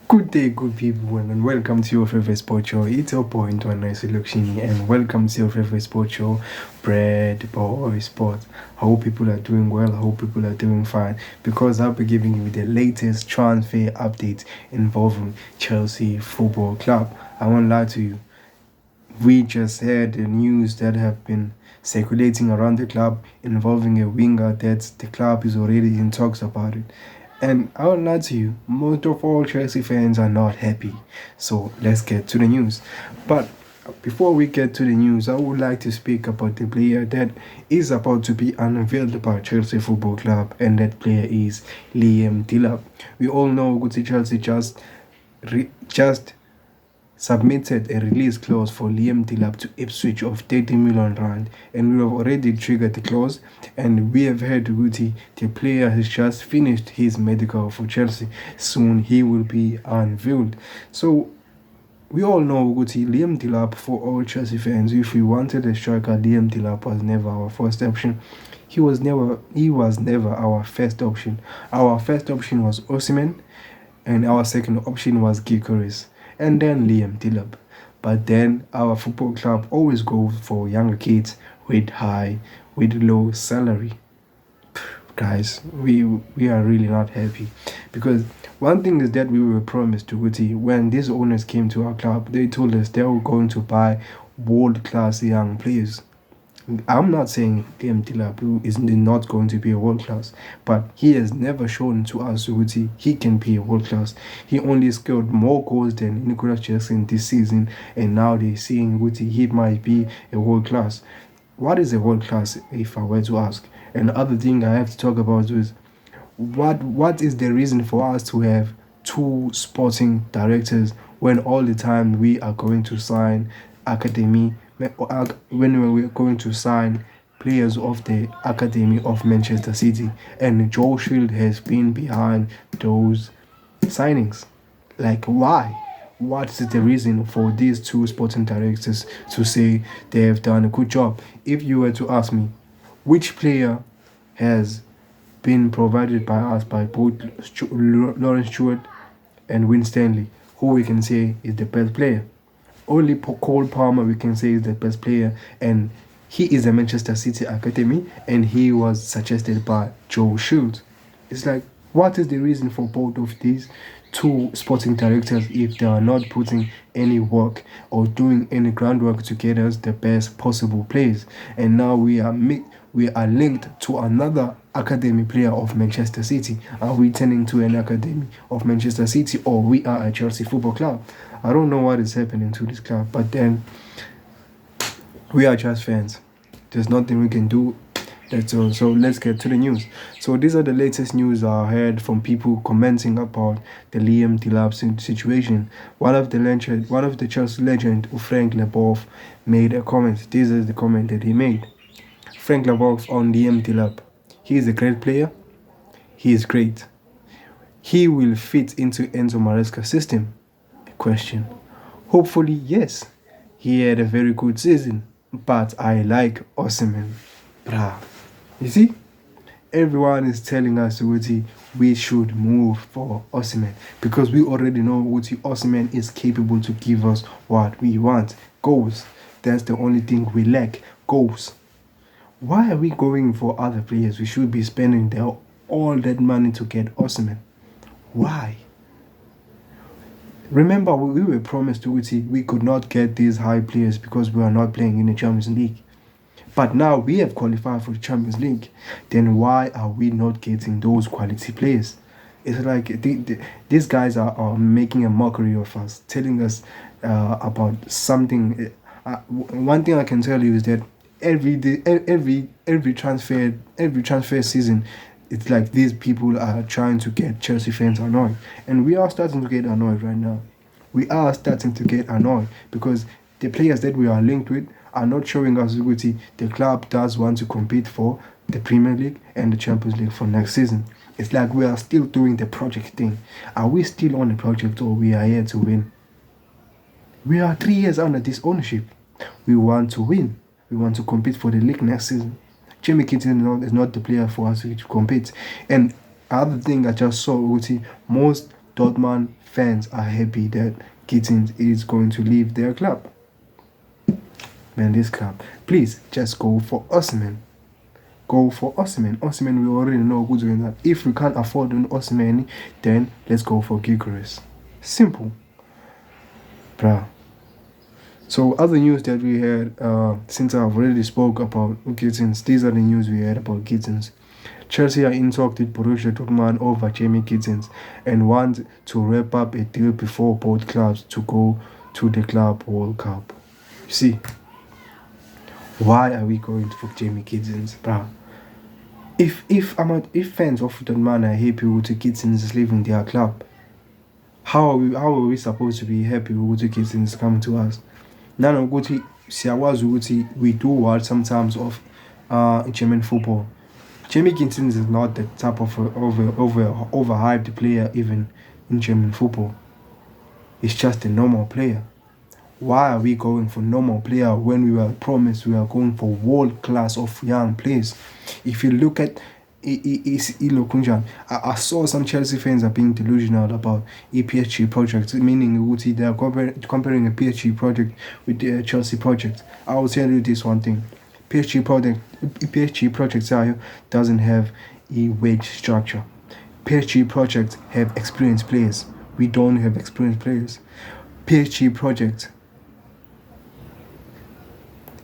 Good day, good people, and welcome to your favorite sport show. It's your boy Ntwana Selection, and welcome to your favorite sport show, Bread Boy Sport. I hope people are doing well. I hope people are doing fine because I'll be giving you the latest transfer updates involving Chelsea Football Club. I won't lie to you. We just heard the news that have been circulating around the club involving a winger that the club is already in talks about it. And I will lie to you, most of all Chelsea fans are not happy. So let's get to the news. But before we get to the news, I would like to speak about the player that is about to be unveiled by Chelsea Football Club, and that player is Liam Delap. We all know Guti Chelsea just submitted a release clause for Liam Delap to Ipswich of 30 million rand, and we have already triggered the clause, and we have heard Guti, the player has just finished his medical for Chelsea. Soon he will be unveiled. So we all know Guti, Liam Delap, for all Chelsea fans, if we wanted a striker, Liam Delap was never our first option. He was never our first option. Our first option was Osimhen, and our second option was Gyökeres, and then Liam Delap. But then our football club always goes for younger kids with low salary. Guys, we are really not happy because one thing is that we were promised to Guti when these owners came to our club. They told us they were going to buy world class young players. I'm not saying Liam Delap is not going to be a world class, but he has never shown to us Guti he can be a world class. He only scored more goals than Nicolas Jackson this season, and now they're seeing Guti he might be a world class. What is a world class, if I were to ask? And the other thing I have to talk about is what is the reason for us to have two sporting directors when all the time we are going to sign academy when we're going to sign players of the academy of Manchester City, and Joe Shield has been behind those signings? Like, why? What is the reason for these two sporting directors to say they have done a good job? If you were to ask me, which player has been provided by us by both Lawrence Stewart and Win Stanley, who we can say is the best player? Only Cole Palmer we can say is the best player, and he is a Manchester City academy, and he was suggested by Joe Shields. It's like, what is the reason for both of these two sporting directors if they are not putting any work or doing any groundwork to get us the best possible players? And now we are linked to another academy player of Manchester City. Are we turning to an academy of Manchester City, or we are a Chelsea Football Club? I don't know what is happening to this club, but then we are just fans. There's nothing we can do. That's all. So let's get to the news. So these are the latest news I heard from people commenting about the Liam Delap situation. One of the Chelsea legend, Frank Leboeuf, made a comment. This is the comment that he made. Frank Leboeuf on Liam Delap. He is a great player. He is great. He will fit into Enzo Maresca's system. Question. Hopefully, yes. He had a very good season, but I like Osimhen. Bruh. You see? Everyone is telling us Uti we should move for Osimhen because we already know Uti Osimhen is capable to give us what we want. Goals. That's the only thing we lack. Goals. Why are we going for other players? We should be spending all that money to get Osimhen. Why? Remember, we were promised to Uti we could not get these high players because we are not playing in the Champions League. But now we have qualified for the Champions League. Then why are we not getting those quality players? It's like these guys are making a mockery of us, telling us about something. One thing I can tell you is that every transfer season, it's like these people are trying to get Chelsea fans annoyed. And we are starting to get annoyed right now. We are starting to get annoyed because the players that we are linked with are not showing us Guti. The club does want to compete for the Premier League and the Champions League for next season. It's like we are still doing the project thing. Are we still on the project, or we are here to win? We are 3 years under this ownership. We want to win. We want to compete for the league next season. Jimmy Kitson is not the player for us to compete. And other thing I just saw, Guti, most Dortmund fans are happy that Gittens is going to leave their club. Man, this club, please just go for Osimhen. Go for Osimhen. Osimhen, we already know who's doing that. If we can't afford an Osimhen, then let's go for Gyökeres. Simple. Bruh. So other news that we had, since I've already spoke about Gittens, these are the news we had about Gittens. Chelsea are in talk with Borussia Dortmund over Jamie Gittens and want to wrap up a deal before both clubs to go to the Club World Cup. You see, why are we going for Jamie Gittens, bruh? If fans of Dortmund are happy with Gittens is leaving their club, how are we supposed to be happy with Gittens coming to us? Nano Guti siyawazi ukuthi we do watch sometimes of German football. Jamie Gittens is not the type of overhyped player even in German football. It's just a normal player. Why are we going for normal player when we were promised we are going for world class of young players? If you look at I saw some Chelsea fans are being delusional about a PSG project, meaning they are comparing a PSG project with the Chelsea project. I will tell you this one thing: PSG project doesn't have a wage structure. PSG projects have experienced players. We don't have experienced players. PSG project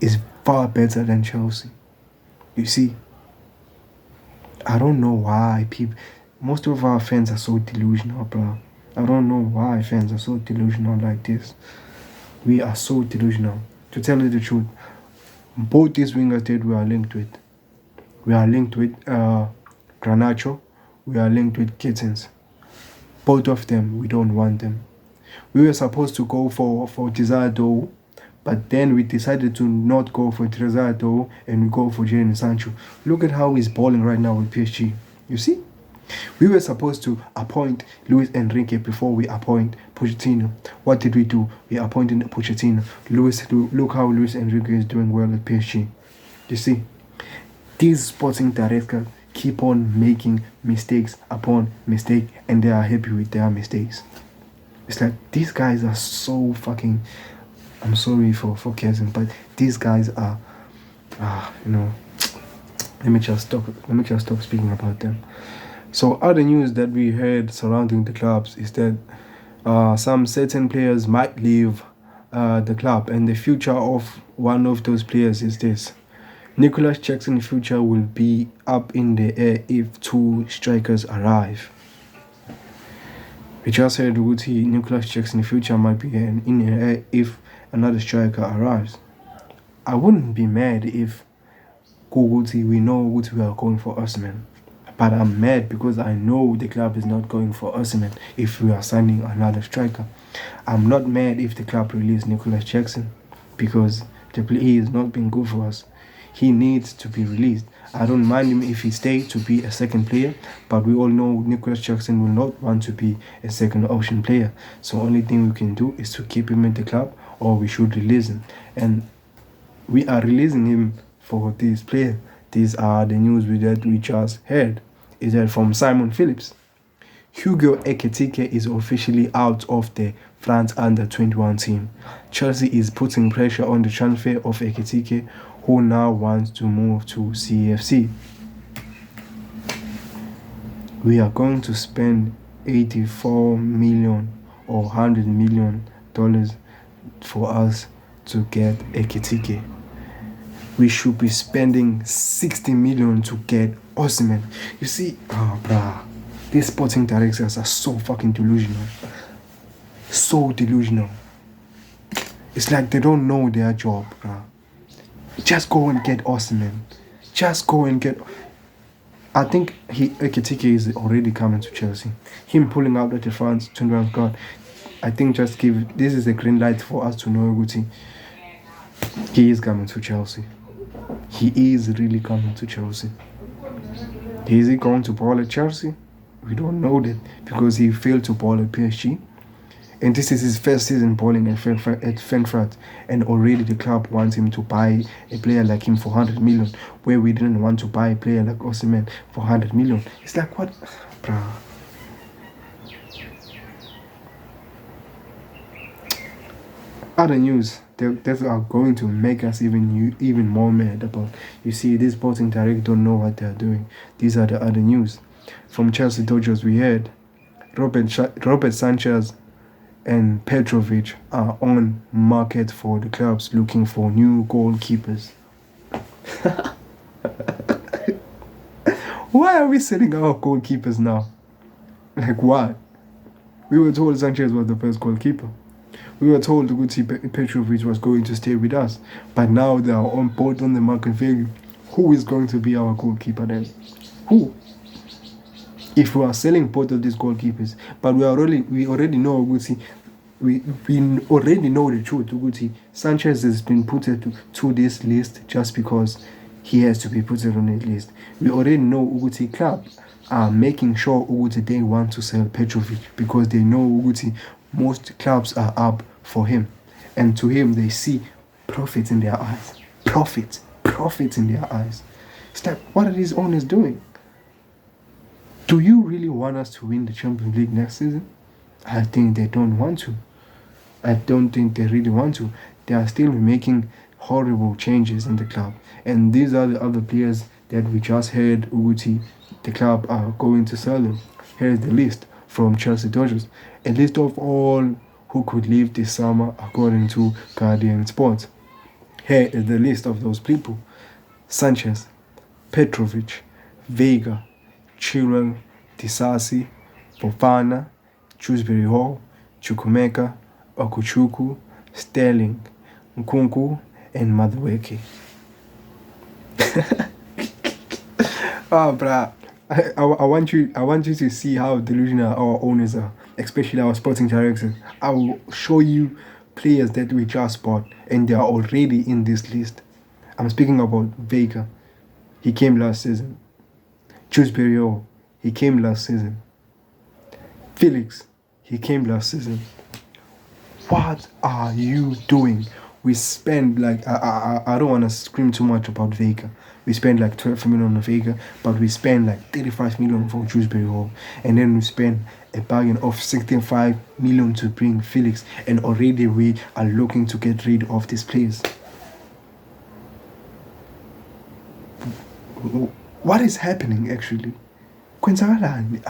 is far better than Chelsea. You see, I don't know why most of our fans are so delusional, bro. I don't know why fans are so delusional like this. We are so delusional. To tell you the truth, both these wingers that we are linked with. We are linked with Garnacho. We are linked with Gittens. Both of them, we don't want them. We were supposed to go for Tizardo, but then we decided to not go for Tizardo and we go for Jadon Sancho. Look at how he's balling right now with PSG. You see? We were supposed to appoint Luis Enrique before we appoint Pochettino. What did we do? We appointed Pochettino. Look how Luis Enrique is doing well at PSG. You see? These sporting directors keep on making mistakes upon mistake and they are happy with their mistakes. It's like these guys are so fucking... I'm sorry for cursing, but these guys are, let me just stop speaking about them. So other news that we heard surrounding the clubs is that some certain players might leave the club, and the future of one of those players is this: Nicolas Jackson's future will be up in the air if two strikers arrive. We just heard Guti, Nicolas Jackson's future might be in the air if another striker arrives. I wouldn't be mad if Guti, we know Guti we are going for Osimhen. But I'm mad because I know the club is not going for Osimhen if we are signing another striker. I'm not mad if the club release Nicolas Jackson because he has not been good for us. He needs to be released. I don't mind him if he stays to be a second player, but we all know Nicolas Jackson will not want to be a second option player. So only thing we can do is to keep him in the club, or we should release him. And we are releasing him for this player. These are the news that we just heard. Is that from Simon Phillips? Hugo Ekitike is officially out of the France under-21 team. Chelsea is putting pressure on the transfer of Ekitike, who now wants to move to CFC. We are going to spend $84 million or $100 million for us to get Ekitike. We should be spending $60 million to get Osimhen. You see, these sporting directors are so fucking delusional. So delusional. It's like they don't know their job, bruh. Just go and get Osimhen. Just go and get... I think Ekitike is already coming to Chelsea. Him pulling out at the France 21 squad. I think this is a green light for us to know Guti. He is coming to Chelsea. He is really coming to Chelsea. Is he going to ball at Chelsea? We don't know that because he failed to ball at PSG. And this is his first season balling at Frankfurt. And already the club wants him to buy a player like him for 100 million, where we didn't want to buy a player like Osimhen for 100 million. It's like, what? Bruh. Other news that are going to make us even more mad about. You see, this sporting direct don't know what they're doing. These are the other news. From Chelsea Dodgers, we heard Robert Sanchez and Petrovic are on market for the clubs looking for new goalkeepers. Why are we selling our goalkeepers now? Like, why? We were told Sanchez was the first goalkeeper. We were told Petrovic was going to stay with us. But now they are on board on the market value. Who is going to be our goalkeeper then? Who? If we are selling both of these goalkeepers, but we already know we already know the truth. Sanchez has been put to this list just because he has to be put on the list. We already know club are making sure they want to sell Petrovic because they know most clubs are up for him, and to him they see profit in their eyes. Profit in their eyes. It's like, what are these owners doing? Do you really want us to win the Champions League next season? I think they don't want to. I don't think they really want to. They are still making horrible changes in the club. And these are the other players that we just heard the club are going to sell them. Here's the list from Chelsea Dodgers. A list of all who could leave this summer according to Guardian Sports. Here is the list of those people. Sanchez, Petrovic, Vega, Chilwell, Disasi, Fofana, Shrewsbury Hall, Chukwuemeka, Okuchukwu, Sterling, Nkunku, and Madueke. Oh, bruh. I want you to see how delusional our owners are, especially our sporting directors. I will show you players that we just bought and they are already in this list. I'm speaking about Vega. He came last season. Shrewsbury Hall. He came last season. Felix. He came last season. What are you doing? We spend like I don't want to scream too much about Vega. We spend like 12 million on Vega, but we spend like 35 million for Shrewsbury Hall, and then we spend a bargain of 65 million to bring Felix, and already we are looking to get rid of these players. What is happening actually? Kwenzakalani,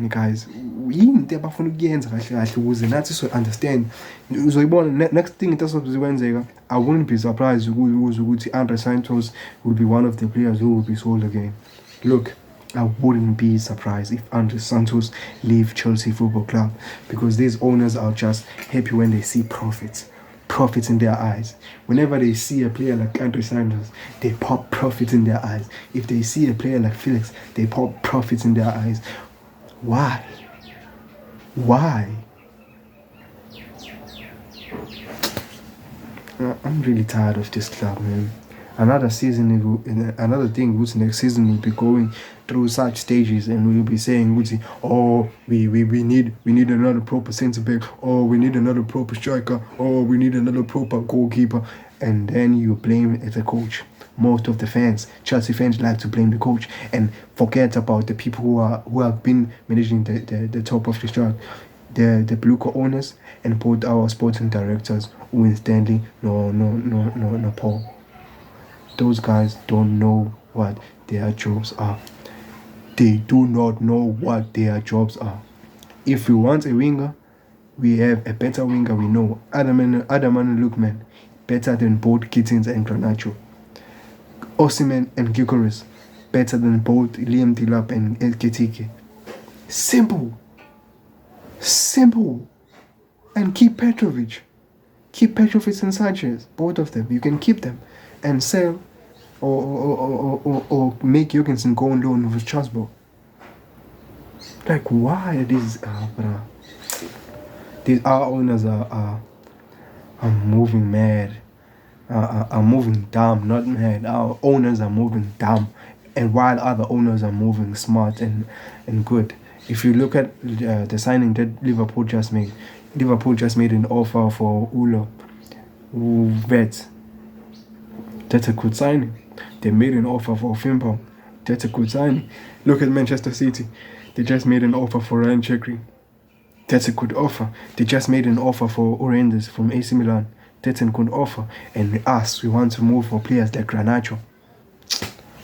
guys? Yini into abafuna ukuyenza kahle kahle ukuze nathi so understand. Uzoyibona next thing into sokuzikwenzeka. I wouldn't be surprised ukuthi Andre Santos will be one of the players who will be sold again. Look, I wouldn't be surprised if Andre Santos leave Chelsea Football Club because these owners are just happy when they see profits in their eyes. Whenever they see a player like Andre Santos, they pop profits in their eyes. If they see a player like Felix, they pop profits in their eyes. Why? I'm really tired of this club, man. Another thing, next season we'll be going through such stages and we'll be saying, oh, we need another proper centre back, oh, we need another proper striker, oh, we need another proper goalkeeper, and then you blame the coach. Most of the fans, Chelsea fans, like to blame the coach and forget about the people who have been managing the top of the chart, the Bluco owners and both our sporting directors, Owen Stanley, no Paul. Those guys don't know what their jobs are. They do not know what their jobs are. If we want a winger, we have a better winger. We know Adam and Lukman better than both Gittens and Garnacho. Osimhen and Gyökeres better than both Liam Delap and etikite. Simple. And keep Petrovic and Sanchez, both of them. You can keep them and sell or make Jorgensen go on loan with Strasbourg. Like, why are these our owners are moving mad, are moving dumb, not mad. Our owners are moving dumb, and while other owners are moving smart and good. If you look at the signing that Liverpool just made an offer for Ulo Vet. That's a good signing. They made an offer for Fimpong. That's a good signing. Look at Manchester City. They just made an offer for Ryan Chekri. That's a good offer. They just made an offer for Orandes from AC Milan. That's a good offer. And us, we want to move for players like Granacho.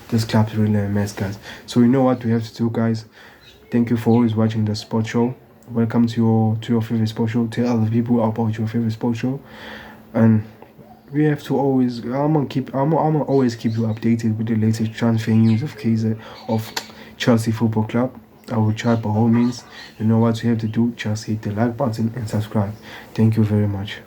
This club's really a mess, guys. So you know what we have to do, guys. Thank you for always watching the sports show. Welcome to your favorite sports show. Tell other people about your favorite sports show. And we have to always I'm gonna always keep you updated with the latest transfer news of Chelsea Football Club. I will try by all means. You know what you have to do, just hit the like button and subscribe. Thank you very much.